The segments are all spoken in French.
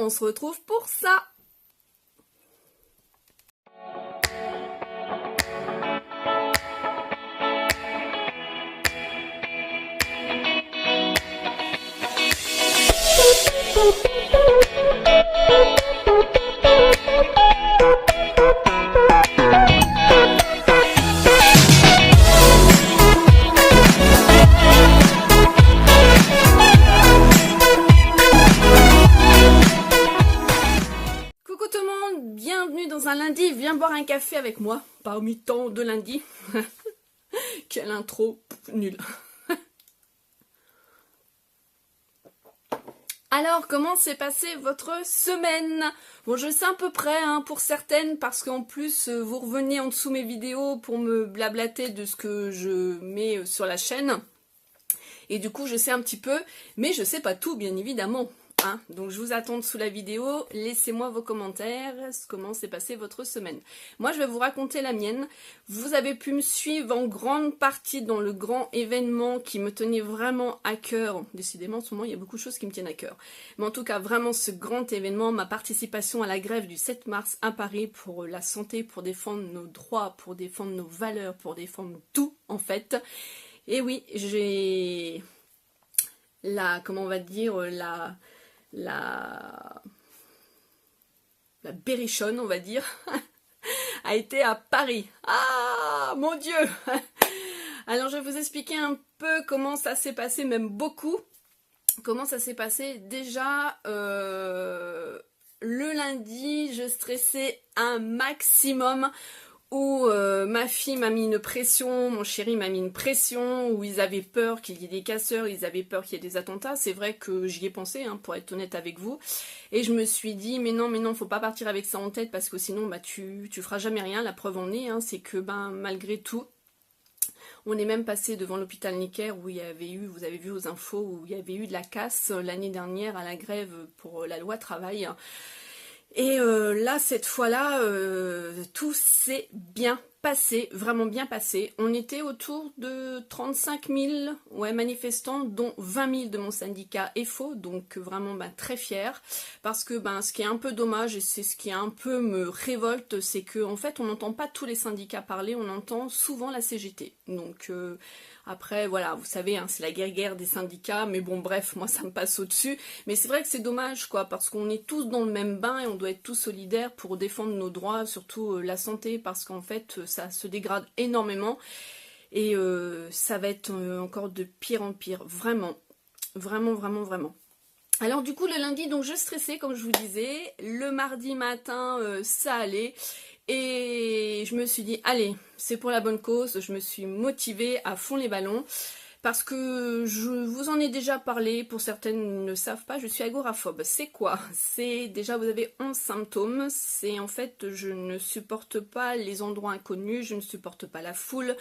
on se retrouve pour ça. Coucou tout le monde, bienvenue dans un lundi, viens boire un café avec moi, parmi tant de lundis. Quelle intro nulle. Alors, comment s'est passée votre semaine? Bon, je sais à peu près pour certaines, parce qu'en plus, vous revenez en dessous mes vidéos pour me blablater de ce que je mets sur la chaîne. Et du coup, je sais un petit peu, mais je sais pas tout, bien évidemment. Donc, je vous attends sous la vidéo. Laissez-moi vos commentaires. Comment s'est passée votre semaine? Moi, je vais vous raconter la mienne. Vous avez pu me suivre en grande partie dans le grand événement qui me tenait vraiment à cœur. Décidément, en ce moment, il y a beaucoup de choses qui me tiennent à cœur. Mais en tout cas, vraiment, ce grand événement, ma participation à la grève du 7 mars à Paris pour la santé, pour défendre nos droits, pour défendre nos valeurs, pour défendre tout, en fait. Et oui, j'ai comment on va dire, la berrichonne, on va dire, a été à Paris. Ah, mon Dieu! Alors, je vais vous expliquer un peu comment ça s'est passé, même beaucoup. Comment ça s'est passé? Déjà, le lundi, je stressais un maximum. Où ma fille m'a mis une pression, mon chéri m'a mis une pression, où ils avaient peur qu'il y ait des casseurs, ils avaient peur qu'il y ait des attentats. C'est vrai que j'y ai pensé, pour être honnête avec vous. Et je me suis dit, mais non, faut pas partir avec ça en tête, parce que sinon, tu feras jamais rien. La preuve en est, c'est que, malgré tout, on est même passé devant l'hôpital Necker, où il y avait eu, vous avez vu aux infos, où il y avait eu de la casse l'année dernière à la grève pour la loi travail. Et là, cette fois-là, tout s'est bien passé, vraiment bien passé. On était autour de 35 000 manifestants, dont 20 000 de mon syndicat EFO, donc vraiment très fière. Parce que ce qui est un peu dommage, et c'est ce qui un peu me révolte, c'est qu'en fait, on n'entend pas tous les syndicats parler, on entend souvent la CGT. Donc après, voilà, vous savez, c'est la guerre des syndicats, mais bon, bref, moi, ça me passe au-dessus. Mais c'est vrai que c'est dommage, quoi, parce qu'on est tous dans le même bain et on doit être tous solidaires pour défendre nos droits, surtout la santé, parce qu'en fait, ça se dégrade énormément. Et ça va être encore de pire en pire, vraiment. Vraiment, vraiment, vraiment. Alors du coup, le lundi, donc je stressais, comme je vous disais. Le mardi matin, ça allait. Et je me suis dit, allez, c'est pour la bonne cause. Je me suis motivée à fond les ballons. Parce que je vous en ai déjà parlé, pour certaines ne savent pas, je suis agoraphobe. C'est quoi? C'est déjà, vous avez 11 symptômes. C'est en fait, je ne supporte pas les endroits inconnus, je ne supporte pas la foule,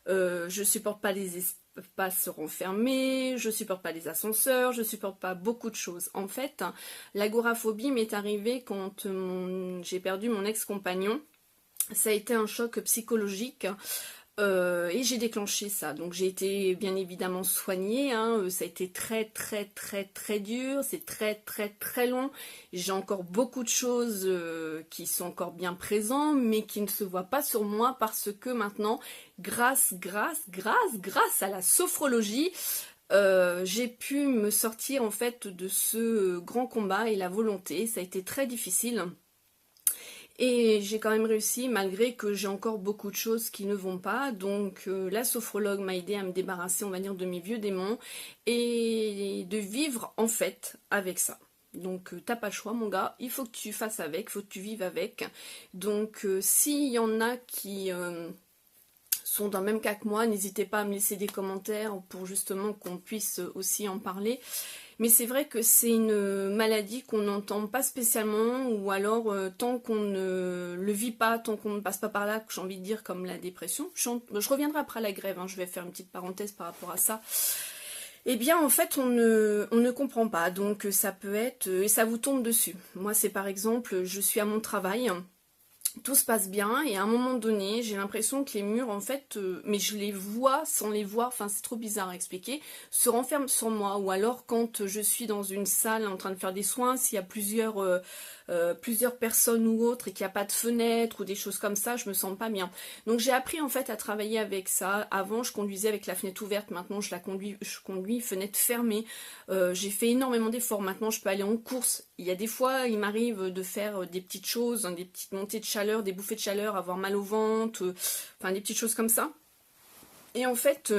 je ne supporte pas les espaces renfermés, je ne supporte pas les ascenseurs, je ne supporte pas beaucoup de choses. En fait, l'agoraphobie m'est arrivée quand j'ai perdu mon ex-compagnon. Ça a été un choc psychologique. Et j'ai déclenché ça, donc j'ai été bien évidemment soignée, ça a été très dur, c'est très long, j'ai encore beaucoup de choses qui sont encore bien présentes, mais qui ne se voient pas sur moi, parce que maintenant, grâce à la sophrologie, j'ai pu me sortir en fait de ce grand combat, et la volonté, ça a été très difficile. Et j'ai quand même réussi, malgré que j'ai encore beaucoup de choses qui ne vont pas. Donc la sophrologue m'a aidé à me débarrasser, on va dire, de mes vieux démons et de vivre en fait avec ça. Donc t'as pas le choix, mon gars, il faut que tu fasses avec, il faut que tu vives avec. Donc s'il y en a qui sont dans le même cas que moi, n'hésitez pas à me laisser des commentaires pour justement qu'on puisse aussi en parler. Mais c'est vrai que c'est une maladie qu'on n'entend pas spécialement, ou alors tant qu'on ne le vit pas, tant qu'on ne passe pas par là, j'ai envie de dire, comme la dépression. Je reviendrai après à la grève, je vais faire une petite parenthèse par rapport à ça. Eh bien en fait on ne comprend pas, donc ça peut être, et ça vous tombe dessus. Moi c'est par exemple, je suis à mon travail, tout se passe bien et à un moment donné j'ai l'impression que les murs en fait, mais je les vois sans les voir, enfin c'est trop bizarre à expliquer, se renferment sur moi. Ou alors quand je suis dans une salle en train de faire des soins, s'il y a plusieurs personnes ou autres et qu'il n'y a pas de fenêtre ou des choses comme ça, je me sens pas bien. Donc j'ai appris en fait à travailler avec ça. Avant je conduisais avec la fenêtre ouverte, maintenant je conduis fenêtre fermée. J'ai fait énormément d'efforts, maintenant je peux aller en course. Il y a des fois il m'arrive de faire des petites choses, des petites montées de chaleur, des bouffées de chaleur, avoir mal au ventre, enfin des petites choses comme ça. Et en fait,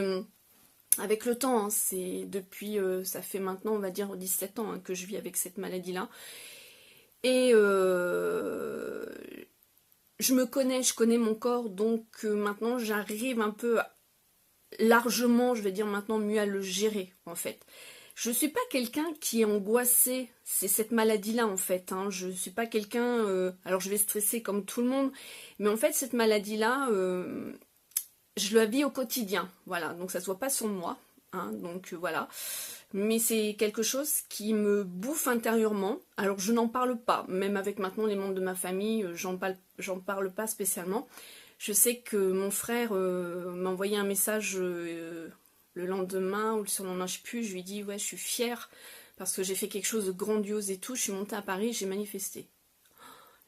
avec le temps, hein, c'est depuis, ça fait maintenant on va dire 17 ans hein, que je vis avec cette maladie-là. Et je connais mon corps, donc maintenant j'arrive un peu largement, je vais dire maintenant, mieux à le gérer en fait. Je suis pas quelqu'un qui est angoissé, c'est cette maladie-là en fait. Hein. Je suis pas quelqu'un, alors je vais stresser comme tout le monde, mais en fait cette maladie-là, je la vis au quotidien. Voilà, donc ça se voit pas sur moi, hein, donc voilà. Mais c'est quelque chose qui me bouffe intérieurement. Alors je n'en parle pas, même avec maintenant les membres de ma famille, j'en parle pas spécialement. Je sais que mon frère m'a envoyé un message le lendemain ou le surlendemain, je sais plus, je lui dis ouais je suis fière parce que j'ai fait quelque chose de grandiose et tout, je suis montée à Paris, j'ai manifesté.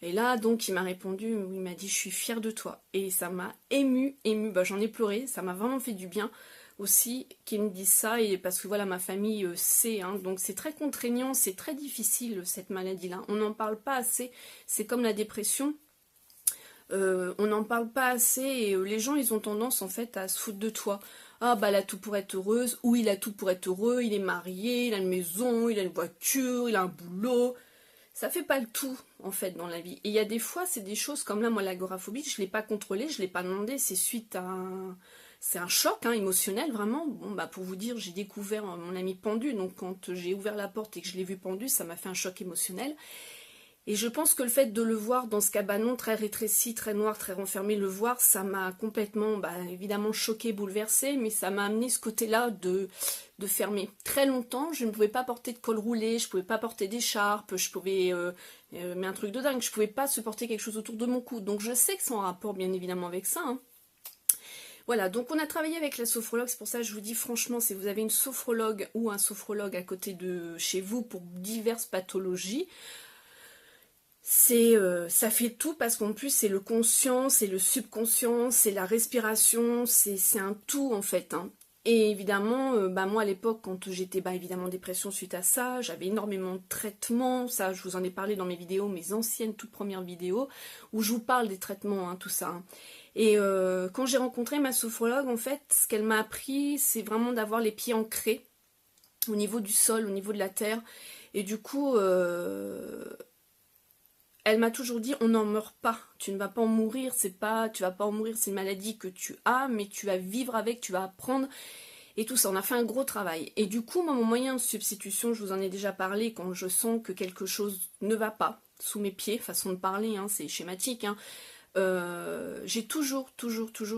Et là donc il m'a répondu, il m'a dit je suis fière de toi. Et ça m'a émue, bah, j'en ai pleuré, ça m'a vraiment fait du bien aussi qu'ils me disent ça, et parce que voilà ma famille sait, hein, donc c'est très contraignant, c'est très difficile cette maladie-là, on n'en parle pas assez, c'est comme la dépression. On n'en parle pas assez et les gens ils ont tendance en fait à se foutre de toi. Ah bah elle a tout pour être heureuse, ou il a tout pour être heureux, il est marié, il a une maison, il a une voiture, il a un boulot. Ça fait pas le tout en fait dans la vie. Et il y a des fois c'est des choses comme là, moi l'agoraphobie, je l'ai pas contrôlée, je l'ai pas demandé, c'est suite à c'est un choc hein, émotionnel vraiment. Bon bah pour vous dire, j'ai découvert mon ami pendu, donc quand j'ai ouvert la porte et que je l'ai vu pendu, ça m'a fait un choc émotionnel. Et je pense que le fait de le voir dans ce cabanon très rétréci, très noir, très renfermé, le voir, ça m'a complètement, bah, évidemment choquée, bouleversée, mais ça m'a amené ce côté-là de fermer. Très longtemps, je ne pouvais pas porter de col roulé, je ne pouvais pas porter d'écharpe, je pouvais, mais un truc de dingue, je ne pouvais pas supporter quelque chose autour de mon cou. Donc je sais que c'est en rapport bien évidemment avec ça. Hein. Voilà, donc on a travaillé avec la sophrologue, c'est pour ça que je vous dis franchement, si vous avez une sophrologue ou un sophrologue à côté de chez vous pour diverses pathologies, ça fait tout parce qu'en plus c'est le conscient, c'est le subconscient, c'est la respiration, c'est un tout en fait. Hein. Et évidemment, bah moi à l'époque quand j'étais évidemment en dépression suite à ça, j'avais énormément de traitements, ça je vous en ai parlé dans mes vidéos, mes anciennes toutes premières vidéos, où je vous parle des traitements, hein, tout ça. Hein. Et quand j'ai rencontré ma sophrologue, en fait, ce qu'elle m'a appris, c'est vraiment d'avoir les pieds ancrés au niveau du sol, au niveau de la terre. Et du coup, elle m'a toujours dit on n'en meurt pas, tu ne vas pas en mourir, tu vas pas en mourir, c'est une maladie que tu as, mais tu vas vivre avec, tu vas apprendre et tout ça. On a fait un gros travail. Et du coup, moi, mon moyen de substitution, je vous en ai déjà parlé, quand je sens que quelque chose ne va pas sous mes pieds, façon de parler, hein, c'est schématique, hein, j'ai toujours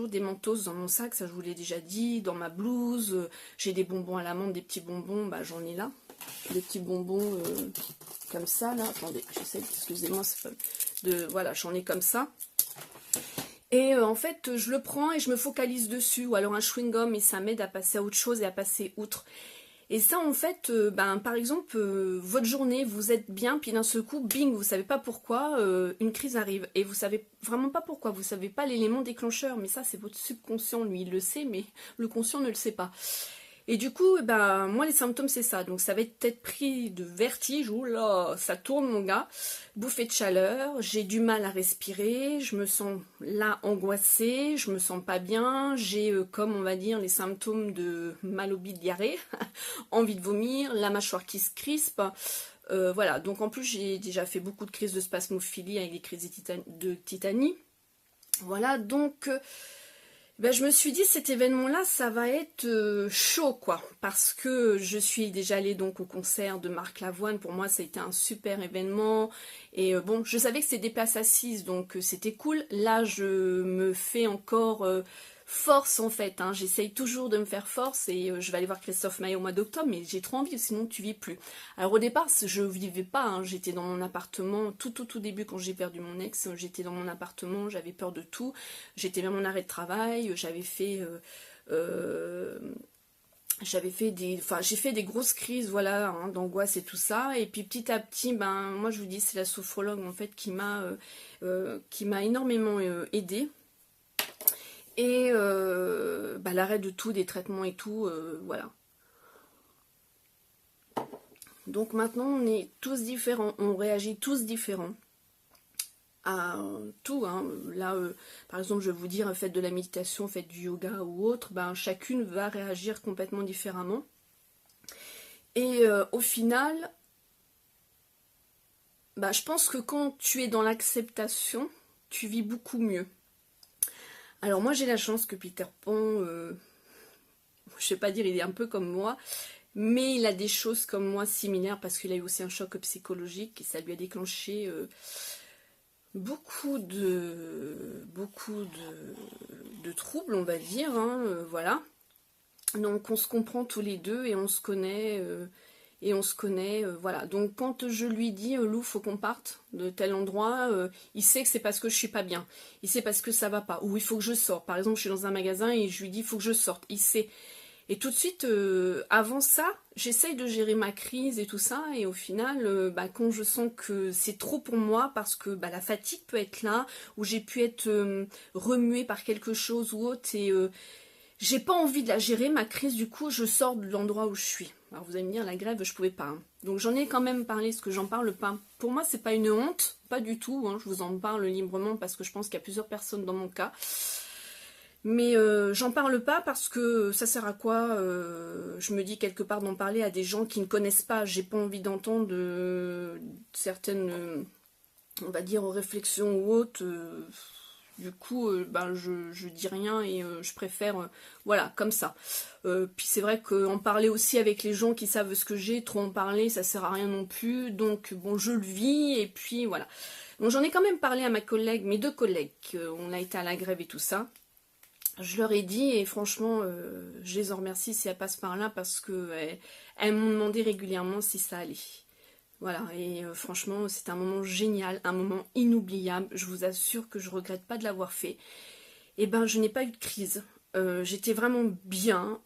des mentos dans mon sac, ça je vous l'ai déjà dit, dans ma blouse, j'ai des bonbons à l'amande, des petits bonbons, bah j'en ai là, des petits bonbons comme ça là, attendez, j'essaie, excusez-moi, voilà, j'en ai comme ça. Et en fait, je le prends et je me focalise dessus, ou alors un chewing-gum, et ça m'aide à passer à autre chose et à passer outre. Et ça, en fait, par exemple, votre journée, vous êtes bien, puis d'un seul coup, bing, vous savez pas pourquoi, une crise arrive. Et vous savez vraiment pas pourquoi, vous savez pas l'élément déclencheur, mais ça, c'est votre subconscient, lui, il le sait, mais le conscient ne le sait pas. Et du coup, moi les symptômes c'est ça, donc ça va être peut-être pris de vertige, oula, ça tourne mon gars, bouffée de chaleur, j'ai du mal à respirer, je me sens là angoissée, je me sens pas bien, j'ai comme on va dire les symptômes de mal au bide, diarrhée, envie de vomir, la mâchoire qui se crispe, voilà, donc en plus j'ai déjà fait beaucoup de crises de spasmophilie avec des crises de tétanie, voilà, donc... je me suis dit cet événement-là, ça va être chaud quoi, parce que je suis déjà allée donc au concert de Marc Lavoine, pour moi ça a été un super événement, et bon, je savais que c'était des places assises, donc c'était cool. Là je me fais encore force en fait, hein. J'essaye toujours de me faire force et je vais aller voir Christophe Maé au mois d'octobre, mais j'ai trop envie, sinon tu vis plus. Alors au départ, je vivais pas, hein. J'étais dans mon appartement, tout début quand j'ai perdu mon ex, j'étais dans mon appartement, j'avais peur de tout, j'étais même en arrêt de travail, j'ai fait des grosses crises, voilà, hein, d'angoisse et tout ça. Et puis petit à petit, ben moi je vous dis, c'est la sophrologue en fait qui m'a énormément aidée. Et l'arrêt de tout, des traitements et tout, voilà. Donc maintenant on est tous différents, on réagit tous différents à tout, hein. Là par exemple je vais vous dire, faites de la méditation, faites du yoga ou autre, ben chacune va réagir complètement différemment. Et au final, ben, je pense que quand tu es dans l'acceptation, tu vis beaucoup mieux. Alors moi j'ai la chance que Peter Pan, je sais pas dire il est un peu comme moi, mais il a des choses comme moi similaires parce qu'il a eu aussi un choc psychologique et ça lui a déclenché beaucoup de troubles, on va dire, hein, voilà. Donc on se comprend tous les deux et on se connaît, voilà. Donc quand je lui dis Lou, faut qu'on parte de tel endroit, il sait que c'est parce que je suis pas bien, il sait parce que ça va pas, ou il faut que je sorte. Par exemple, je suis dans un magasin et je lui dis il faut que je sorte, il sait. Et tout de suite, avant ça, j'essaye de gérer ma crise et tout ça, et au final, quand je sens que c'est trop pour moi, parce que la fatigue peut être là, ou j'ai pu être remuée par quelque chose ou autre, et j'ai pas envie de la gérer, ma crise, du coup, je sors de l'endroit où je suis. Alors vous allez me dire, la grève, je pouvais pas. Hein. Donc j'en ai quand même parlé, parce que j'en parle pas. Pour moi, c'est pas une honte, pas du tout, hein, je vous en parle librement, parce que je pense qu'il y a plusieurs personnes dans mon cas. Mais j'en parle pas parce que ça sert à quoi, je me dis quelque part d'en parler à des gens qui ne connaissent pas. J'ai pas envie d'entendre certaines, on va dire, réflexions ou autres. Du coup, je dis rien et je préfère, voilà, comme ça. Puis c'est vrai qu'en parler aussi avec les gens qui savent ce que j'ai, trop en parler, ça sert à rien non plus. Donc bon, je le vis et puis voilà. Donc j'en ai quand même parlé à mes deux collègues, on a été à la grève et tout ça. Je leur ai dit et franchement, je les en remercie si elles passent par là parce que elles m'ont demandé régulièrement si ça allait. Voilà, et franchement, c'est un moment génial, un moment inoubliable. Je vous assure que je regrette pas de l'avoir fait. Et ben, je n'ai pas eu de crise. J'étais vraiment bien.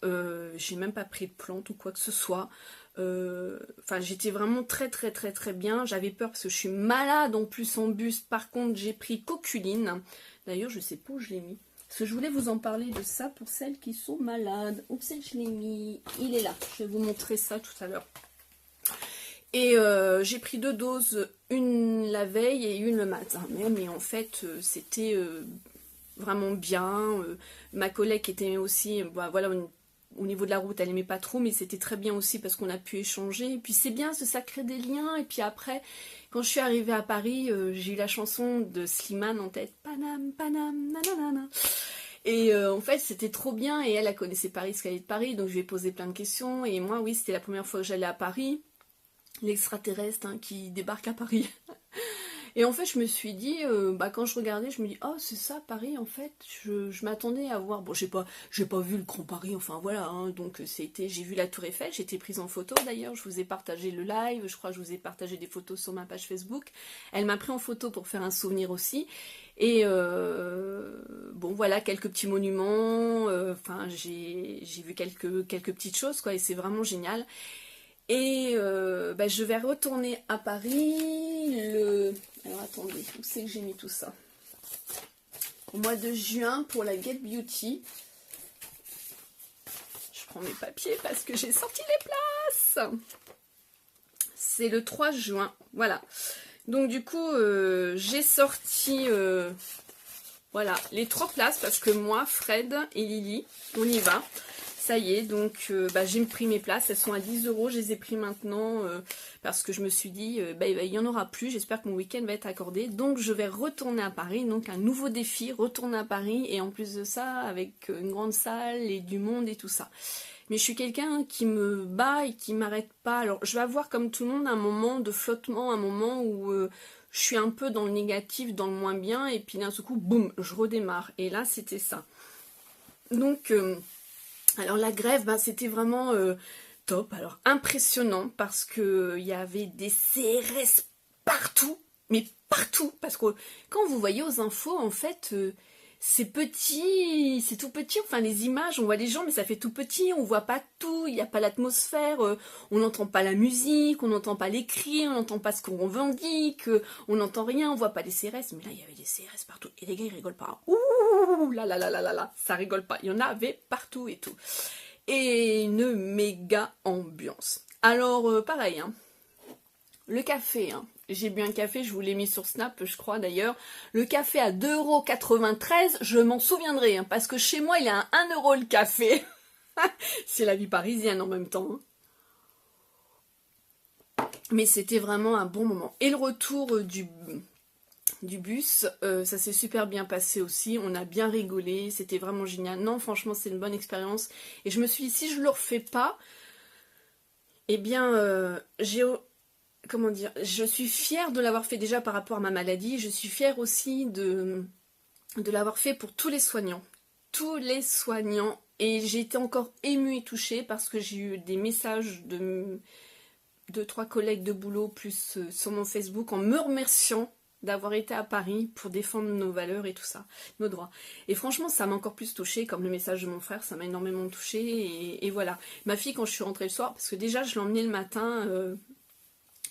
J'ai même pas pris de plante ou quoi que ce soit. Enfin, j'étais vraiment très très très très bien. J'avais peur parce que je suis malade en plus en buste. Par contre, j'ai pris Coculine. D'ailleurs, je sais pas où je l'ai mis. Parce que je voulais vous en parler de ça pour celles qui sont malades. Où c'est que je l'ai mis? Il est là. Je vais vous montrer ça tout à l'heure. Et j'ai pris 2 doses, une la veille et une le matin même. Et en fait, c'était vraiment bien. Ma collègue était aussi, voilà, au niveau de la route, elle aimait pas trop, mais c'était très bien aussi parce qu'on a pu échanger. Et puis c'est bien, ça crée des liens. Et puis après, quand je suis arrivée à Paris, j'ai eu la chanson de Slimane en tête. Panam, panam, nanana. Et en fait, c'était trop bien. Et elle connaissait Paris, ce qu'elle est de Paris. Donc je lui ai posé plein de questions. Et moi, oui, c'était la première fois que j'allais à Paris. L'extraterrestre qui débarque à Paris. Et en fait, je me suis dit, quand je regardais, je me dis, oh, c'est ça, Paris, en fait. Je m'attendais à voir. Bon, j'ai pas vu le Grand Paris, enfin voilà. Hein, donc, j'ai vu la Tour Eiffel, j'ai été prise en photo d'ailleurs. Je vous ai partagé le live, je crois que je vous ai partagé des photos sur ma page Facebook. Elle m'a pris en photo pour faire un souvenir aussi. Et bon, voilà, quelques petits monuments. Enfin, j'ai vu quelques petites choses, quoi, et c'est vraiment génial. Et je vais retourner à Paris Alors attendez, où c'est que j'ai mis tout ça? Au mois de juin pour la Get Beauty. Je prends mes papiers parce que j'ai sorti les places. C'est le 3 juin, voilà. Donc du coup, j'ai sorti voilà, les 3 places parce que moi, Fred et Lily, on y va. Ça y est, donc j'ai pris mes places, elles sont à 10 €, je les ai pris maintenant parce que je me suis dit, il n'y en aura plus, j'espère que mon week-end va être accordé. Donc je vais retourner à Paris, donc un nouveau défi, retourner à Paris, et en plus de ça, avec une grande salle et du monde et tout ça. Mais je suis quelqu'un qui me bat et qui m'arrête pas. Alors je vais avoir comme tout le monde un moment de flottement, un moment où je suis un peu dans le négatif, dans le moins bien, et puis d'un seul coup, boum, je redémarre. Et là, c'était ça. Donc, alors la grève, ben, c'était vraiment top. Alors impressionnant parce que il y avait des CRS partout, mais partout. Parce que quand vous voyez aux infos, en fait, c'est petit, c'est tout petit. Enfin, les images, on voit les gens, mais ça fait tout petit. On voit pas tout. Il n'y a pas l'atmosphère. On n'entend pas la musique. On n'entend pas les cris. On n'entend pas ce qu'on revendique. On n'entend rien. On voit pas les CRS. Mais là, il y avait des CRS partout. Et les gars, ils rigolent pas. Ouh là là là là là là, ça rigole pas. Il y en avait partout et tout. Et une méga ambiance. Alors, pareil, hein, le café, hein. J'ai bu un café, je vous l'ai mis sur Snap, je crois d'ailleurs. Le café à 2,93 €, je m'en souviendrai, hein, parce que chez moi, il est à 1 € le café. C'est la vie parisienne en même temps. Hein. Mais c'était vraiment un bon moment. Et le retour du bus, ça s'est super bien passé aussi, on a bien rigolé, c'était vraiment génial. Non, franchement, c'est une bonne expérience. Et je me suis dit, si je le refais pas, eh bien, comment dire, je suis fière de l'avoir fait déjà par rapport à ma maladie, je suis fière aussi de l'avoir fait pour tous les soignants. Tous les soignants. Et j'ai été encore émue et touchée parce que j'ai eu des messages de 2-3 collègues de boulot plus sur mon Facebook en me remerciant d'avoir été à Paris pour défendre nos valeurs et tout ça, nos droits. Et franchement, ça m'a encore plus touchée, comme le message de mon frère, ça m'a énormément touchée, et voilà. Ma fille, quand je suis rentrée le soir, parce que déjà, je l'emmenais le matin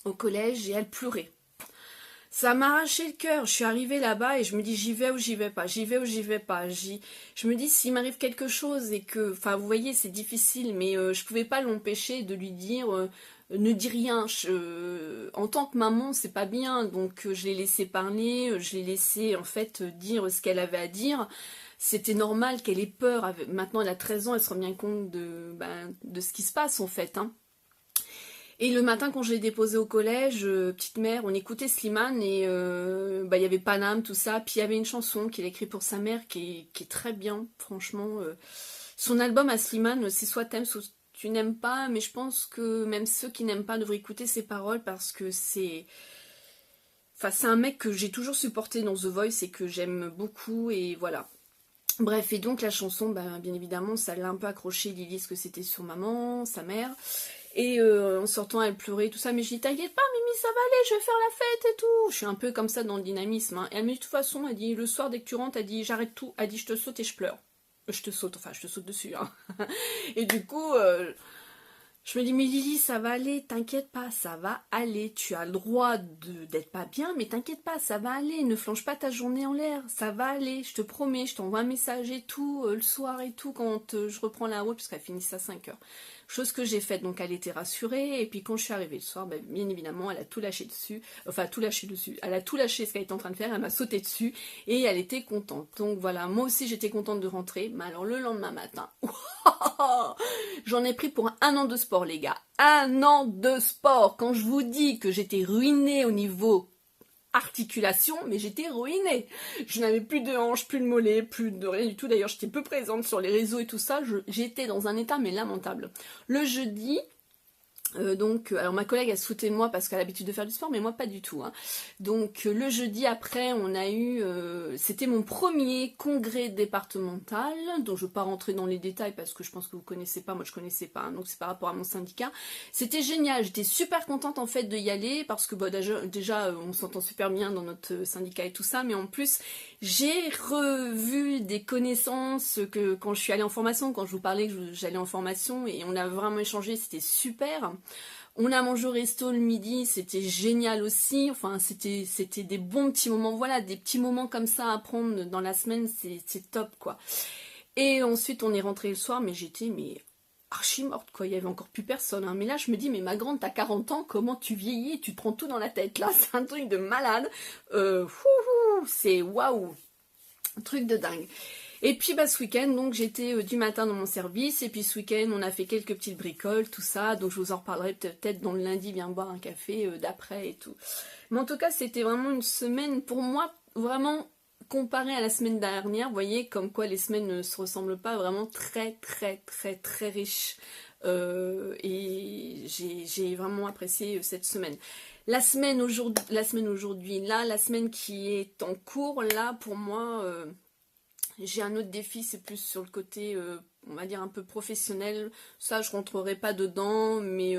au collège, et elle pleurait. Ça m'a arraché le cœur, je suis arrivée là-bas, et je me dis, j'y vais ou j'y vais pas, j'y vais ou j'y vais pas. Je me dis, s'il m'arrive quelque chose, et que, enfin, vous voyez, c'est difficile, mais je pouvais pas l'empêcher de lui dire... ne dis rien, en tant que maman c'est pas bien, donc je l'ai laissé parler, je l'ai laissé en fait dire ce qu'elle avait à dire. C'était normal qu'elle ait peur, maintenant elle a 13 ans, elle se rend bien compte de ce qui se passe en fait. Hein. Et le matin quand je l'ai déposée au collège, petite mère, on écoutait Slimane et il y avait Paname, tout ça, puis il y avait une chanson qu'il a écrite pour sa mère qui est très bien, franchement. Son album à Slimane, c'est soit t'aimes, soit tu n'aimes pas, mais je pense que même ceux qui n'aiment pas devraient écouter ses paroles parce que c'est... Enfin, c'est un mec que j'ai toujours supporté dans The Voice et que j'aime beaucoup et voilà. Bref, et donc la chanson, bien évidemment, ça l'a un peu accroché, Lily, ce que c'était sur maman, sa mère. Et en sortant, elle pleurait, tout ça. Mais je dis, t'inquiète pas, Mimi, ça va aller, je vais faire la fête et tout. Je suis un peu comme ça dans le dynamisme. Hein. Et elle me dit, de toute façon, elle dit, le soir, dès que tu rentres, elle dit, j'arrête tout. Elle dit, je te saute et je pleure. Je te saute, enfin, je te saute dessus. Hein. Et du coup, je me dis, mais Lily, ça va aller, t'inquiète pas, ça va aller. Tu as le droit d'être pas bien, mais t'inquiète pas, ça va aller. Ne flanche pas ta journée en l'air, ça va aller. Je te promets, je t'envoie un message et tout, le soir et tout, quand je reprends la route, parce qu'elle finissait à 5 heures. Chose que j'ai faite, donc elle était rassurée. Et puis quand je suis arrivée le soir, bien évidemment, elle a tout lâché dessus. Enfin, tout lâché dessus. Elle a tout lâché ce qu'elle était en train de faire, elle m'a sauté dessus. Et elle était contente. Donc voilà, moi aussi j'étais contente de rentrer. Mais alors le lendemain matin... J'en ai pris pour 1 an de sport, les gars. 1 an de sport. Quand je vous dis que j'étais ruinée au niveau articulation, mais j'étais ruinée. Je n'avais plus de hanches, plus de mollets, plus de rien du tout. D'ailleurs, j'étais peu présente sur les réseaux et tout ça. J'étais dans un état mais lamentable. Le jeudi, alors ma collègue a sauté de moi parce qu'elle a l'habitude de faire du sport, mais moi pas du tout. Hein. Donc le jeudi après, on a eu, c'était mon premier congrès départemental, dont je ne veux pas rentrer dans les détails parce que je pense que vous connaissez pas, moi je connaissais pas, hein, donc c'est par rapport à mon syndicat. C'était génial, j'étais super contente en fait d'y aller parce que déjà on s'entend super bien dans notre syndicat et tout ça, mais en plus j'ai revu des connaissances que quand je suis allée en formation, quand je vous parlais que j'allais en formation et on a vraiment échangé, c'était super. On a mangé au resto le midi, c'était génial aussi. Enfin, c'était des bons petits moments. Voilà, des petits moments comme ça à prendre dans la semaine, c'est top quoi. Et ensuite, on est rentré le soir, mais j'étais archi morte quoi. Il y avait encore plus personne. Hein. Mais là, je me dis, mais ma grande, t'as 40 ans, comment tu vieillis? Tu te prends tout dans la tête là. C'est un truc de malade. C'est waouh, un truc de dingue. Et puis ce week-end, donc j'étais du matin dans mon service, et puis ce week-end on a fait quelques petites bricoles, tout ça, donc je vous en reparlerai peut-être dans le lundi, viens boire un café d'après et tout. Mais en tout cas c'était vraiment une semaine, pour moi, vraiment comparée à la semaine dernière, vous voyez, comme quoi les semaines ne se ressemblent pas, vraiment très très très très riche. Et j'ai vraiment apprécié cette semaine. La semaine aujourd'hui, là, la semaine qui est en cours, là pour moi... J'ai un autre défi, c'est plus sur le côté, on va dire, un peu professionnel. Ça, je rentrerai pas dedans, mais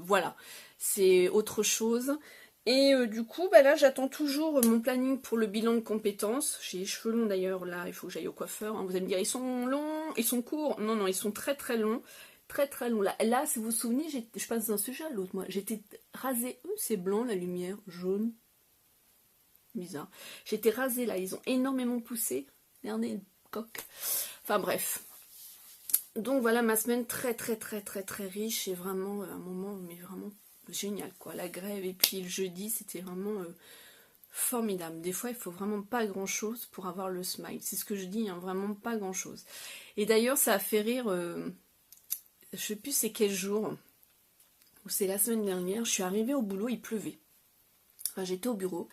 voilà, c'est autre chose. Et du coup, bah là, j'attends toujours mon planning pour le bilan de compétences. J'ai les cheveux longs d'ailleurs, là, il faut que j'aille au coiffeur. Hein. Vous allez me dire, ils sont longs, ils sont courts. Non, non, ils sont très très longs. Très très longs. Là si vous vous souvenez, je passe d'un sujet à l'autre, moi. J'étais rasée, c'est blanc, la lumière, jaune. Bizarre. J'étais rasée là, ils ont énormément poussé. Regardez, coque. Enfin bref. Donc voilà ma semaine très très très très très riche et vraiment un moment mais vraiment génial quoi. La grève et puis le jeudi c'était vraiment formidable. Des fois il faut vraiment pas grand chose pour avoir le smile. C'est ce que je dis, hein, vraiment pas grand chose. Et d'ailleurs ça a fait rire, je sais plus c'est quel jour, ou c'est la semaine dernière, je suis arrivée au boulot, il pleuvait. Enfin j'étais au bureau.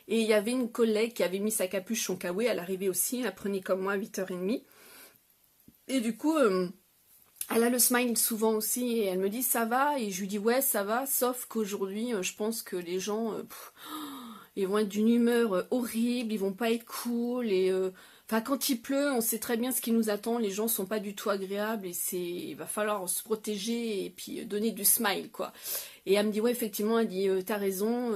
Et il y avait une collègue qui avait mis sa capuche, son kawaii, elle arrivait aussi, elle prenait comme moi à 8h30. Et du coup, elle a le smile souvent aussi, et elle me dit ça va, et je lui dis ouais ça va, sauf qu'aujourd'hui, je pense que les gens, ils vont être d'une humeur horrible, ils vont pas être cool, et enfin quand il pleut, on sait très bien ce qui nous attend, les gens sont pas du tout agréables, et il va falloir se protéger, et puis donner du smile quoi. Et elle me dit ouais effectivement, elle dit t'as raison,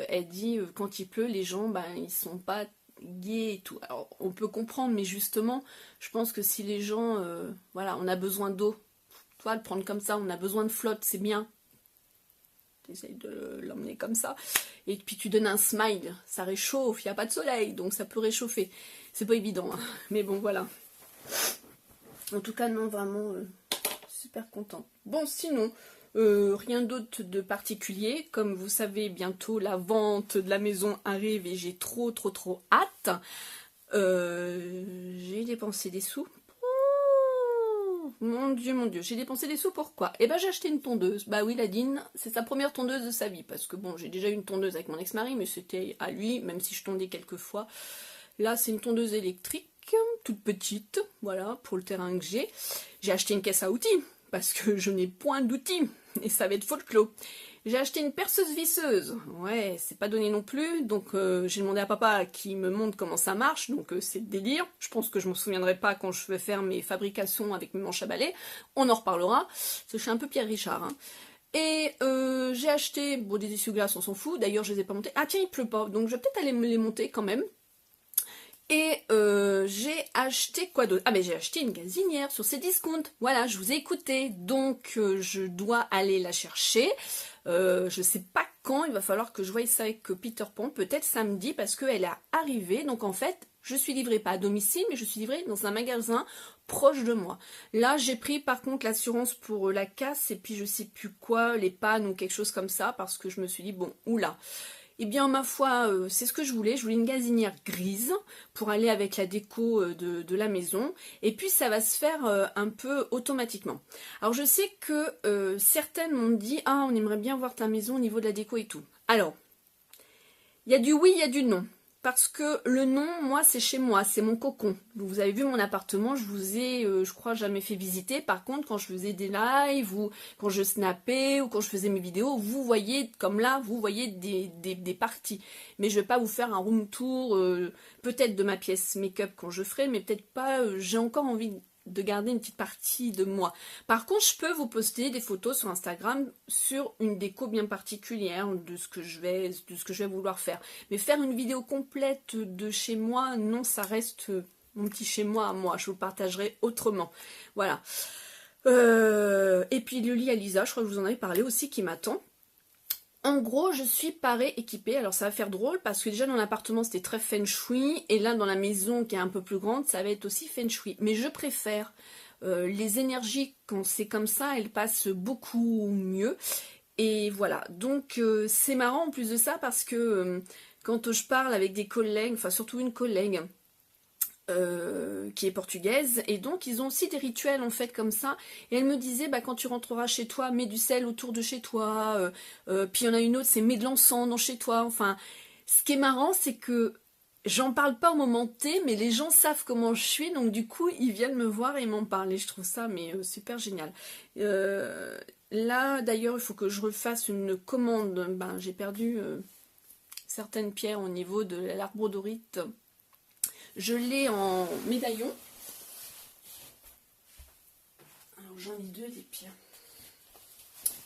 elle dit quand il pleut, les gens ben ils sont pas gais et tout. Alors on peut comprendre, mais justement, je pense que si les gens, voilà, on a besoin d'eau, toi le prendre comme ça, on a besoin de flotte, c'est bien. T'essayes de l'emmener comme ça, et puis tu donnes un smile, ça réchauffe, il n'y a pas de soleil, donc ça peut réchauffer. C'est pas évident, hein. Mais bon voilà. En tout cas non, vraiment super contente. Bon sinon, rien d'autre de particulier. Comme vous savez, bientôt la vente de la maison arrive et j'ai trop hâte. J'ai dépensé des sous. Oh, mon Dieu, j'ai dépensé des sous pourquoi? Eh ben j'ai acheté une tondeuse. Bah oui, Ladine, c'est sa première tondeuse de sa vie. Parce que bon, j'ai déjà eu une tondeuse avec mon ex-mari, mais c'était à lui, même si je tondais quelques fois. Là, c'est une tondeuse électrique, toute petite, voilà, pour le terrain que j'ai. J'ai acheté une caisse à outils, parce que je n'ai point d'outils, et ça va être folklore. J'ai acheté une perceuse visseuse, ouais, c'est pas donné non plus, donc j'ai demandé à papa qui me montre comment ça marche, donc c'est le délire. Je pense que je m'en souviendrai pas quand je vais faire mes fabrications avec mes manches à balai, on en reparlera, parce que je suis un peu Pierre Richard, hein. Et j'ai acheté, bon des essuie-glaces on s'en fout, d'ailleurs je les ai pas montés, ah tiens il pleut pas, donc je vais peut-être aller me les monter quand même. Et j'ai acheté quoi d'autre? Ah mais j'ai acheté une gazinière sur Cdiscount. Voilà, je vous ai écouté. Donc je dois aller la chercher. Je sais pas quand, il va falloir que je voie ça avec Peter Pan, peut-être samedi, parce qu'elle est arrivée. Donc en fait, je suis livrée pas à domicile, mais je suis livrée dans un magasin proche de moi. Là, j'ai pris par contre l'assurance pour la casse et puis je sais plus quoi, les pannes ou quelque chose comme ça, parce que je me suis dit, bon, oula. Eh bien, ma foi, c'est ce que je voulais. Je voulais une gazinière grise pour aller avec la déco de la maison. Et puis, ça va se faire un peu automatiquement. Alors, je sais que certaines m'ont dit « Ah, on aimerait bien voir ta maison au niveau de la déco et tout. » Alors, il y a du oui, il y a du non. Parce que le non, moi, c'est chez moi, c'est mon cocon. Vous avez vu mon appartement, je vous ai, je crois, jamais fait visiter. Par contre, quand je faisais des lives, ou quand je snappais, ou quand je faisais mes vidéos, vous voyez, comme là, vous voyez des parties. Mais je vais pas vous faire un room tour, peut-être de ma pièce make-up quand je ferai, mais peut-être pas, j'ai encore envie de garder une petite partie de moi. Par contre, je peux vous poster des photos sur Instagram sur une déco bien particulière de ce que je vais vouloir faire. Mais faire une vidéo complète de chez moi, non, ça reste mon petit chez moi à moi. Je vous le partagerai autrement. Voilà. Et puis le lit à Lisa, je crois que je vous en avais parlé aussi, qui m'attend. En gros, je suis parée, équipée. Alors ça va faire drôle parce que déjà dans l'appartement c'était très feng shui et là dans la maison qui est un peu plus grande, ça va être aussi feng shui. Mais je préfère les énergies quand c'est comme ça, elles passent beaucoup mieux. Et voilà, donc c'est marrant en plus de ça parce que quand je parle avec des collègues, enfin surtout une collègue, qui est portugaise, et donc ils ont aussi des rituels en fait comme ça, et elle me disait bah quand tu rentreras chez toi, mets du sel autour de chez toi, puis il y en a une autre, c'est mets de l'encens dans chez toi, enfin ce qui est marrant c'est que j'en parle pas au moment T, mais les gens savent comment je suis, donc du coup ils viennent me voir et m'en parlent, et je trouve ça mais super génial. Là d'ailleurs il faut que je refasse une commande, ben j'ai perdu certaines pierres au niveau de l'arbodorite. Je l'ai en médaillon. Alors j'en ai deux des pierres.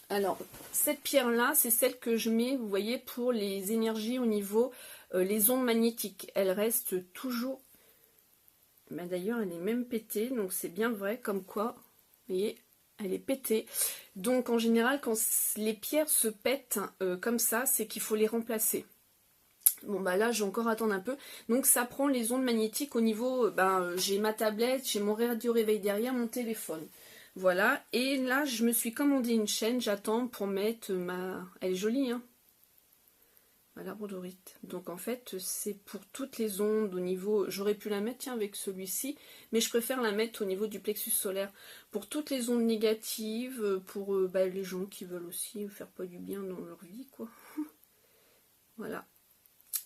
Alors cette pierre-là, c'est celle que je mets, vous voyez, pour les énergies au niveau, les ondes magnétiques. Elle reste toujours... Ben, d'ailleurs, elle est même pétée, donc c'est bien vrai, comme quoi, vous voyez, elle est pétée. Donc en général, quand les pierres se pètent comme ça, c'est qu'il faut les remplacer. Bon bah là je vais encore attendre un peu. Donc ça prend les ondes magnétiques au niveau, j'ai ma tablette, j'ai mon radio réveil derrière, mon téléphone. Voilà, et là je me suis commandé une chaîne, j'attends pour mettre ma... Elle est jolie hein. Voilà, rhodorite. Donc en fait c'est pour toutes les ondes au niveau... J'aurais pu la mettre tiens avec celui-ci, mais je préfère la mettre au niveau du plexus solaire. Pour toutes les ondes négatives, pour les gens qui veulent aussi faire pas du bien dans leur vie quoi. Voilà.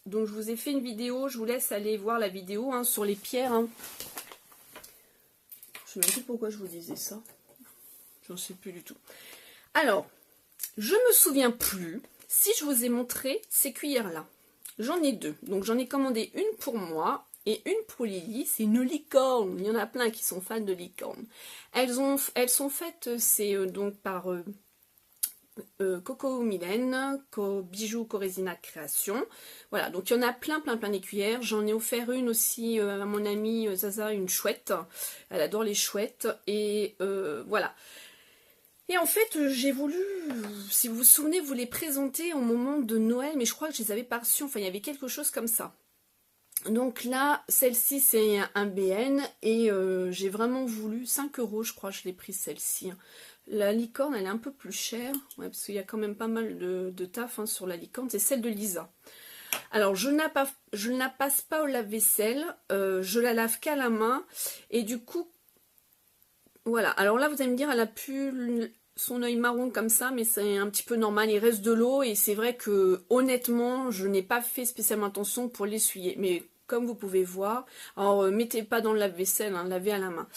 Donc je vous ai fait une vidéo, je vous laisse aller voir la vidéo hein, sur les pierres. Hein. Je sais même plus pourquoi je vous disais ça. J'en sais plus du tout. Alors, je me souviens plus si je vous ai montré ces cuillères-là. J'en ai deux. Donc j'en ai commandé une pour moi et une pour Lily. C'est une licorne. Il y en a plein qui sont fans de licorne. Elles sont faites, c'est donc par... Coco Mylène, Bijoux Corésina Création. Voilà, donc il y en a plein des cuillères. J'en ai offert une aussi à mon amie Zaza, une chouette. Elle adore les chouettes. Et voilà. Et en fait, j'ai voulu, si vous vous souvenez, vous les présenter au moment de Noël, mais je crois que je les avais pas reçues. Enfin, il y avait quelque chose comme ça. Donc là, celle-ci, c'est un BN. Et j'ai vraiment voulu, 5 € je crois, je l'ai prise celle-ci. La licorne, elle est un peu plus chère, ouais, parce qu'il y a quand même pas mal de taf hein, sur la licorne. C'est celle de Lisa. Alors, je ne la passe pas au lave-vaisselle. Je la lave qu'à la main. Et du coup, voilà. Alors là, vous allez me dire, elle a plus son œil marron comme ça, mais c'est un petit peu normal. Il reste de l'eau. Et c'est vrai que, honnêtement, je n'ai pas fait spécialement attention pour l'essuyer. Mais comme vous pouvez voir, alors mettez pas dans le lave-vaisselle, hein, lavez à la main.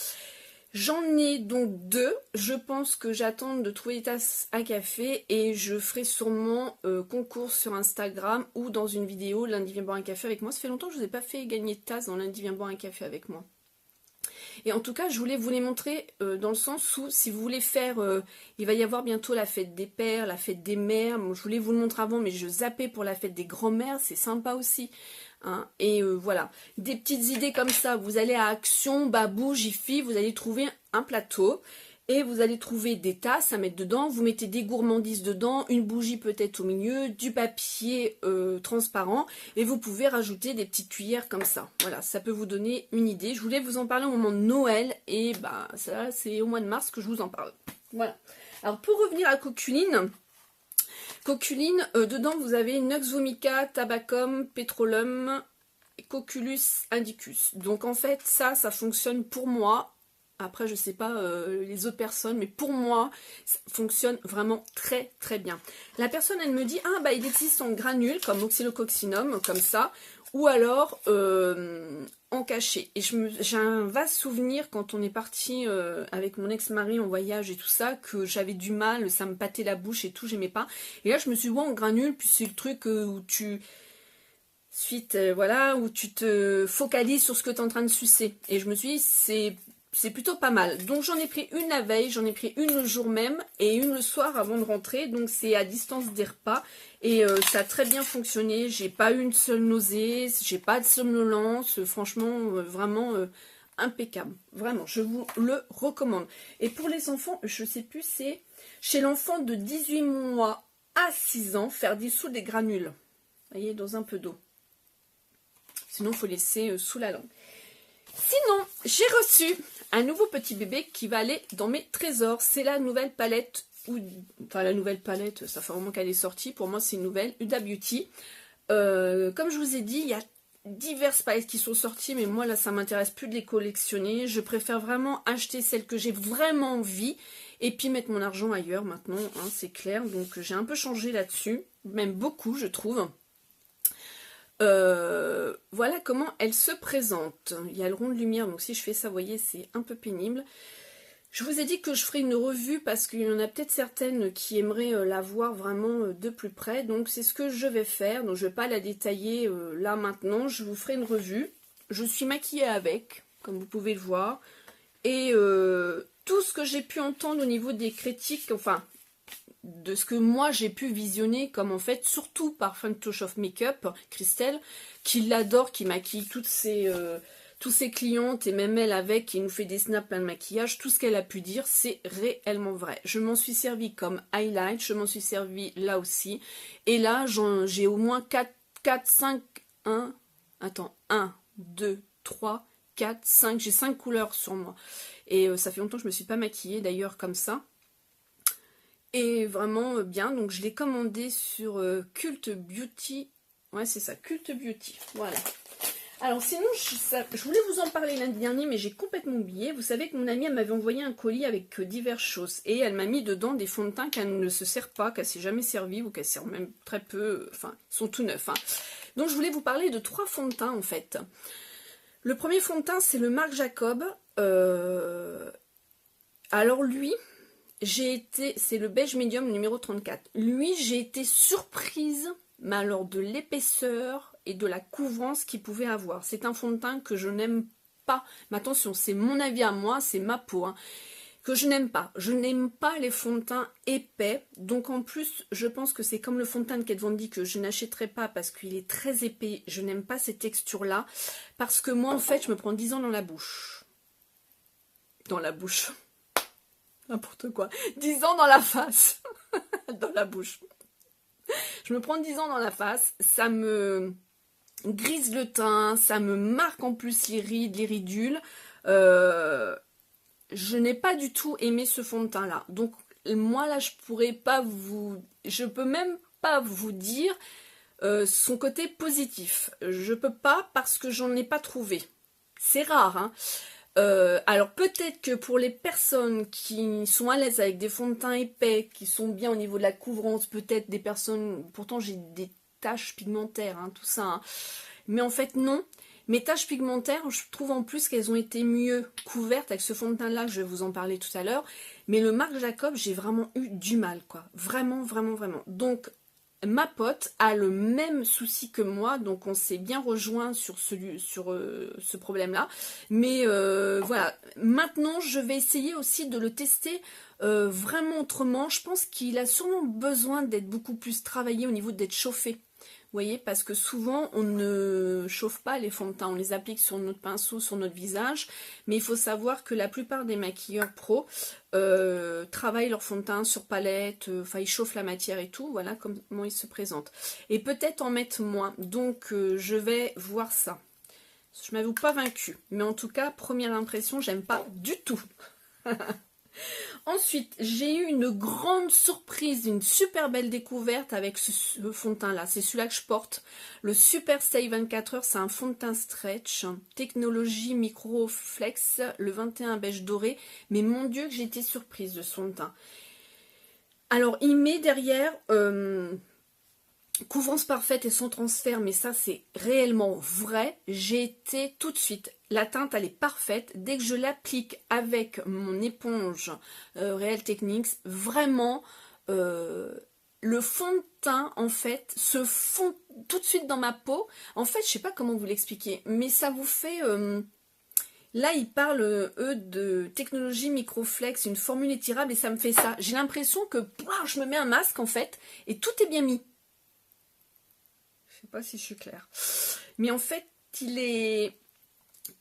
J'en ai donc deux, je pense que j'attends de trouver des tasses à café et je ferai sûrement concours sur Instagram ou dans une vidéo lundi viens boire un café avec moi. Ça fait longtemps que je ne vous ai pas fait gagner de tasse dans lundi viens boire un café avec moi. Et en tout cas je voulais vous les montrer dans le sens où si vous voulez faire, il va y avoir bientôt la fête des pères, la fête des mères. Bon, je voulais vous le montrer avant mais je zappais pour la fête des grands-mères, c'est sympa aussi. Hein, et voilà, des petites idées comme ça, vous allez à Action, Babou, Jiffy, vous allez trouver un plateau et vous allez trouver des tasses à mettre dedans, vous mettez des gourmandises dedans, une bougie peut-être au milieu, du papier transparent et vous pouvez rajouter des petites cuillères comme ça. Voilà, ça peut vous donner une idée. Je voulais vous en parler au moment de Noël et ça c'est au mois de mars que je vous en parle. Voilà. Alors pour revenir à Coculine, dedans vous avez Nux vomica, Tabacum, Petroleum, Coculus indicus. Donc en fait ça fonctionne pour moi. Après je sais pas les autres personnes, mais pour moi ça fonctionne vraiment très bien. La personne elle me dit il existe en granules comme Oxylococcinum comme ça, ou alors en cachet. Et j'ai un vaste souvenir quand on est parti avec mon ex-mari en voyage et tout ça, que j'avais du mal, ça me pâtait la bouche et tout, j'aimais pas. Et là je me suis dit en granule, puis c'est le truc où tu... où tu te focalises sur ce que tu es en train de sucer. Et je me suis dit c'est plutôt pas mal. Donc j'en ai pris une la veille, j'en ai pris une le jour même et une le soir avant de rentrer. Donc c'est à distance des repas. Et ça a très bien fonctionné. J'ai pas eu une seule nausée, j'ai pas de somnolence. Franchement, vraiment impeccable. Vraiment, je vous le recommande. Et pour les enfants, je sais plus, c'est chez l'enfant de 18 mois à 6 ans, faire dissoudre des granules. Vous voyez, dans un peu d'eau. Sinon, il faut laisser sous la langue. Sinon, j'ai reçu un nouveau petit bébé qui va aller dans mes trésors. C'est la nouvelle palette, la nouvelle palette, ça fait vraiment qu'elle est sortie. Pour moi, c'est une nouvelle, Huda Beauty. Comme je vous ai dit, il y a diverses palettes qui sont sorties, mais moi, là, ça m'intéresse plus de les collectionner. Je préfère vraiment acheter celles que j'ai vraiment envie et puis mettre mon argent ailleurs maintenant, hein, c'est clair. Donc, j'ai un peu changé là-dessus, même beaucoup, je trouve. Voilà comment elle se présente. Il y a le rond de lumière, donc si je fais ça, vous voyez, c'est un peu pénible. Je vous ai dit que je ferai une revue parce qu'il y en a peut-être certaines qui aimeraient la voir vraiment de plus près. Donc c'est ce que je vais faire. Donc je ne vais pas la détailler là maintenant. Je vous ferai une revue. je suis maquillée avec, comme vous pouvez le voir. Et tout ce que j'ai pu entendre au niveau des critiques, enfin, de ce que moi j'ai pu visionner, comme en fait, surtout par Photoshop Makeup, Christelle, qui l'adore, qui maquille tous ses clientes, et même elle avec, qui nous fait des snaps plein de maquillage, tout ce qu'elle a pu dire, c'est réellement vrai. Je m'en suis servi comme highlight, je m'en suis servi là aussi, et là, j'ai au moins 4, 5, 1, attends, 1, 2, 3, 4, 5, j'ai 5 couleurs sur moi. Et ça fait longtemps que je me suis pas maquillée d'ailleurs comme ça. Et vraiment bien, donc je l'ai commandé sur Cult Beauty. Ouais, c'est ça, Cult Beauty. Voilà. Alors sinon, je voulais vous en parler lundi dernier, mais j'ai complètement oublié. Vous savez que mon amie, elle m'avait envoyé un colis avec diverses choses. Et elle m'a mis dedans des fonds de teint qu'elle ne se sert pas, qu'elle s'est jamais servie, ou qu'elle sert même très peu. Enfin, ils sont tout neufs. Hein. Donc je voulais vous parler de 3 fonds de teint en fait. Le premier fond de teint, c'est le Marc Jacob. Alors lui... c'est le beige medium numéro 34. Lui, j'ai été surprise, mais alors de l'épaisseur et de la couvrance qu'il pouvait avoir. C'est un fond de teint que je n'aime pas. Mais attention, c'est mon avis à moi, c'est ma peau. Hein, que je n'aime pas. Je n'aime pas les fonds de teint épais. Donc en plus, je pense que c'est comme le fond de teint de Kat Von D que je n'achèterai pas parce qu'il est très épais. Je n'aime pas ces textures-là. Parce que moi, en fait, je me prends 10 ans dans la bouche. Dans la bouche. N'importe quoi. 10 ans dans la face. Dans la bouche. Je me prends 10 ans dans la face. Ça me grise le teint. Ça me marque en plus les rides, les ridules. Je n'ai pas du tout aimé ce fond de teint là. Donc moi là je pourrais pas vous... Je peux même pas vous dire son côté positif. Je peux pas parce que j'en ai pas trouvé. C'est rare hein. Alors peut-être que pour les personnes qui sont à l'aise avec des fonds de teint épais, qui sont bien au niveau de la couvrance, peut-être des personnes, pourtant j'ai des taches pigmentaires, hein, tout ça, hein. Mais en fait non, mes taches pigmentaires, je trouve en plus qu'elles ont été mieux couvertes avec ce fond de teint là, que je vais vous en parler tout à l'heure, mais le Marc Jacob, j'ai vraiment eu du mal, quoi, vraiment, vraiment, vraiment. Donc ma pote a le même souci que moi, donc on s'est bien rejoint sur ce problème-là. Mais voilà, maintenant je vais essayer aussi de le tester vraiment autrement. Je pense qu'il a sûrement besoin d'être beaucoup plus travaillé au niveau d'être chauffé. Vous voyez, parce que souvent on ne chauffe pas les fonds de teint, on les applique sur notre pinceau, sur notre visage, mais il faut savoir que la plupart des maquilleurs pros travaillent leur fond de teint sur palette, enfin ils chauffent la matière et tout, voilà comment ils se présentent. Et peut-être en mettre moins, donc je vais voir ça. Je m'avoue pas vaincue, mais en tout cas, première impression, j'aime pas du tout. Ensuite, j'ai eu une grande surprise, une super belle découverte avec ce fond de teint là. C'est celui-là que je porte. Le Super Stay 24 heures, c'est un fond de teint stretch. Technologie Microflex, le 21 beige doré. Mais mon Dieu que j'ai été surprise de ce fond de teint. Alors, il met derrière... couvrance parfaite et sans transfert, mais ça c'est réellement vrai. J'ai été tout de suite, la teinte elle est parfaite. Dès que je l'applique avec mon éponge Real Techniques, vraiment le fond de teint en fait se fond tout de suite dans ma peau. En fait je sais pas comment vous l'expliquer, mais ça vous fait... Là, ils parlent, eux, de technologie Microflex, une formule étirable, et ça me fait ça. J'ai l'impression que je me mets un masque, en fait, et tout est bien mis. Je sais pas si je suis claire. Mais en fait, il est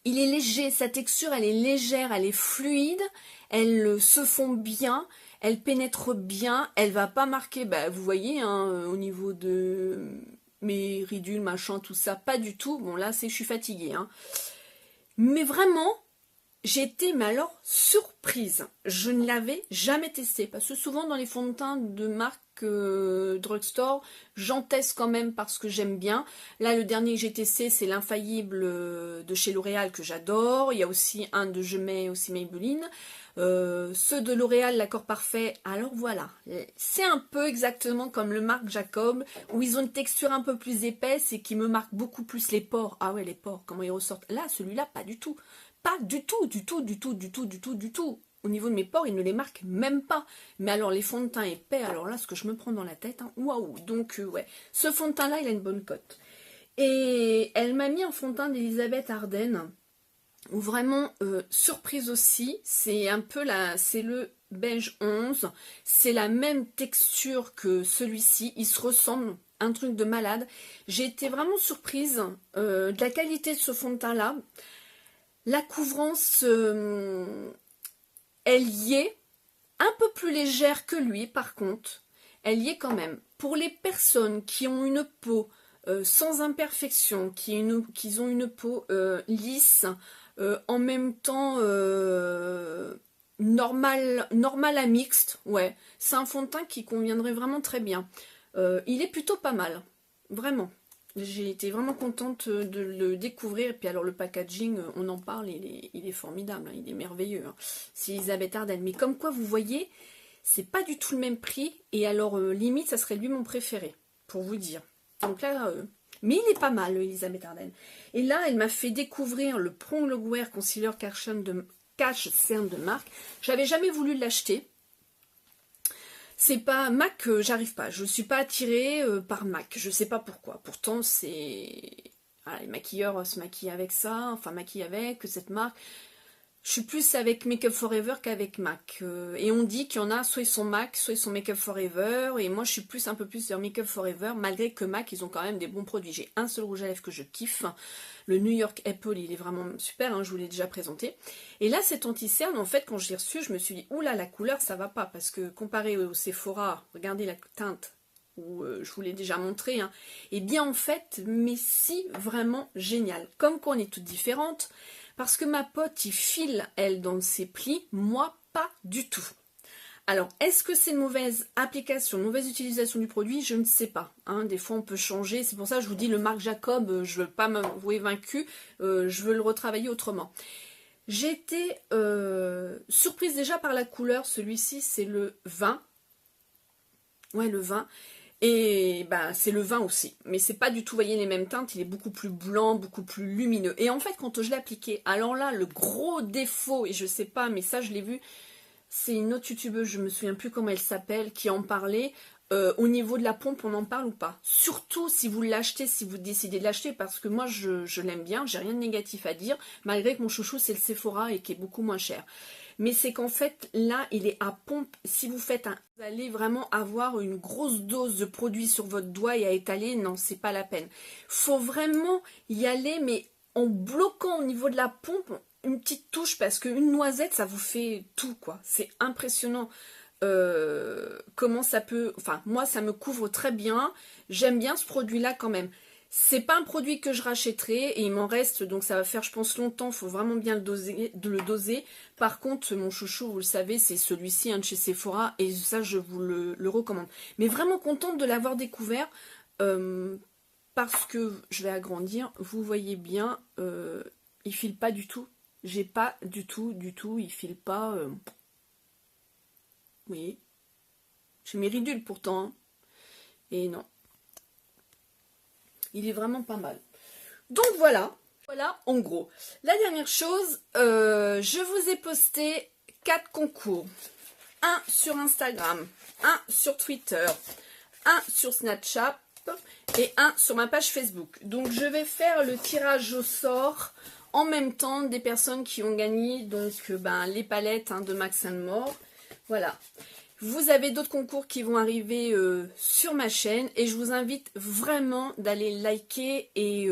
léger. Sa texture, elle est légère, elle est fluide. Elle se fond bien. Elle pénètre bien. Elle va pas marquer, bah, vous voyez, hein, au niveau de mes ridules, machin, tout ça. Pas du tout. Bon, là, je suis fatiguée, hein. Mais vraiment, j'ai été, mais alors, surprise. Je ne l'avais jamais testé. Parce que souvent, dans les fonds de teint de marque drugstore, j'en teste quand même parce que j'aime bien. Là, le dernier que j'ai testé, c'est l'infaillible de chez L'Oréal que j'adore. Il y a aussi un de Je mets aussi Maybelline. Ceux de L'Oréal, l'accord parfait. Alors voilà, c'est un peu exactement comme le Marc Jacob, où ils ont une texture un peu plus épaisse et qui me marque beaucoup plus les pores. Ah ouais, les pores, comment ils ressortent. Là, celui-là, pas du tout. Pas du tout, du tout, du tout, du tout, du tout, du tout. Au niveau de mes pores, il ne les marque même pas. Mais alors, les fonds de teint épais, alors là, ce que je me prends dans la tête, hein, waouh. Donc, ouais, ce fond de teint-là, il a une bonne cote. Et elle m'a mis un fond de teint d'Elisabeth Arden, où vraiment, surprise aussi, c'est un peu c'est le beige 11, c'est la même texture que celui-ci, ils se ressemblent, un truc de malade. J'ai été vraiment surprise de la qualité de ce fond de teint là. La couvrance, elle y est, un peu plus légère que lui par contre, elle y est quand même. Pour les personnes qui ont une peau sans imperfection, qui ont une peau lisse, en même temps normal à mixte, ouais, c'est un fond de teint qui conviendrait vraiment très bien. Il est plutôt pas mal, vraiment. J'ai été vraiment contente de le découvrir. Et puis alors le packaging, on en parle, il est formidable, hein, il est merveilleux. Hein. C'est Elisabeth Arden. Mais comme quoi, vous voyez, c'est pas du tout le même prix. Et alors, limite, ça serait lui mon préféré, pour vous dire. Donc là, mais il est pas mal, Elisabeth Arden. Et là, elle m'a fait découvrir le Prong Wear Concealer Cache Cerne de marque. J'avais jamais voulu l'acheter. C'est pas MAC, j'arrive pas. Je suis pas attirée par MAC. Je sais pas pourquoi. Pourtant, c'est... Ah, les maquilleurs se maquillent avec ça. Enfin, maquillent avec cette marque. Je suis plus avec Make Up Forever qu'avec MAC. Et on dit qu'il y en a, soit ils sont MAC, soit ils sont Make Up Forever. Et moi, je suis plus un peu plus vers Make Up Forever. Malgré que MAC, ils ont quand même des bons produits. J'ai un seul rouge à lèvres que je kiffe. Le New York Apple, il est vraiment super, hein, je vous l'ai déjà présenté. Et là, cet anti-cerne, en fait, quand je l'ai reçu, je me suis dit, oula, la couleur, ça va pas. Parce que comparé au Sephora, regardez la teinte, où je vous l'ai déjà montré. Hein, et bien, en fait, mais si, vraiment génial. Comme qu'on est toutes différentes. Parce que ma pote, il file, elle, dans ses plis. Moi, pas du tout. Alors, est-ce que c'est une mauvaise application, une mauvaise utilisation du produit? Je ne sais pas. Hein. Des fois, on peut changer. C'est pour ça que je vous dis, le Marc Jacob, je ne veux pas m'avouer vaincu. Je veux le retravailler autrement. J'ai été surprise déjà par la couleur. Celui-ci, c'est le 20. Ouais, le 20. Et bah, c'est le 20 aussi. Mais c'est pas du tout, vous voyez, les mêmes teintes. Il est beaucoup plus blanc, beaucoup plus lumineux. Et en fait, quand je l'ai appliqué, alors là, le gros défaut, et je sais pas, mais ça, je l'ai vu... C'est une autre youtubeuse, je me souviens plus comment elle s'appelle, qui en parlait. Au niveau de la pompe, on en parle ou pas? Surtout si vous l'achetez, si vous décidez de l'acheter, parce que moi je l'aime bien, j'ai rien de négatif à dire, malgré que mon chouchou c'est le Sephora et qui est beaucoup moins cher. Mais c'est qu'en fait, là, il est à pompe. Si vous faites vous allez vraiment avoir une grosse dose de produit sur votre doigt et à étaler, non, c'est pas la peine. Faut vraiment y aller, mais en bloquant au niveau de la pompe, une petite touche, parce qu'une noisette, ça vous fait tout, quoi. C'est impressionnant comment ça peut... Enfin, moi, ça me couvre très bien. J'aime bien ce produit-là quand même. C'est pas un produit que je rachèterai et il m'en reste, donc ça va faire, je pense, longtemps. Il faut vraiment bien le doser. Par contre, mon chouchou, vous le savez, c'est celui-ci, de chez Sephora, et ça, je vous le recommande. Mais vraiment contente de l'avoir découvert, parce que je vais agrandir. Vous voyez bien, il file pas du tout. J'ai pas du tout, il file pas. Oui. J'ai mes ridules pourtant. Hein. Et non. Il est vraiment pas mal. Donc voilà. Voilà en gros. La dernière chose, je vous ai posté 4 concours. Un sur Instagram, un sur Twitter, un sur Snapchat et un sur ma page Facebook. Donc je vais faire le tirage au sort en même temps des personnes qui ont gagné donc les palettes de Max & More. Voilà. Vous avez d'autres concours qui vont arriver sur ma chaîne et je vous invite vraiment d'aller liker et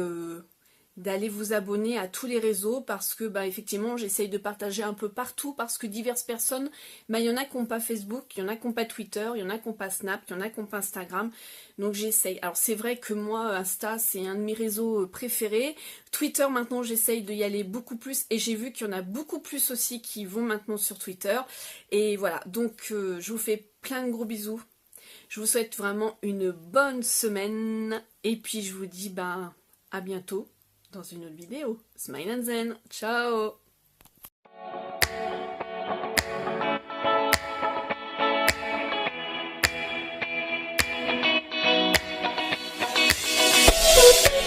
d'aller vous abonner à tous les réseaux parce que effectivement j'essaye de partager un peu partout parce que diverses personnes, il y en a qui n'ont pas Facebook, il y en a qui n'ont pas Twitter, il y en a qui n'ont pas Snap, il y en a qui n'ont pas Instagram, donc j'essaye. Alors c'est vrai que moi Insta c'est un de mes réseaux préférés, Twitter maintenant j'essaye d'y aller beaucoup plus et j'ai vu qu'il y en a beaucoup plus aussi qui vont maintenant sur Twitter et voilà, donc je vous fais plein de gros bisous, je vous souhaite vraiment une bonne semaine et puis je vous dis à bientôt dans une autre vidéo. Smile and Zen. Ciao.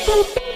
Boop, boop.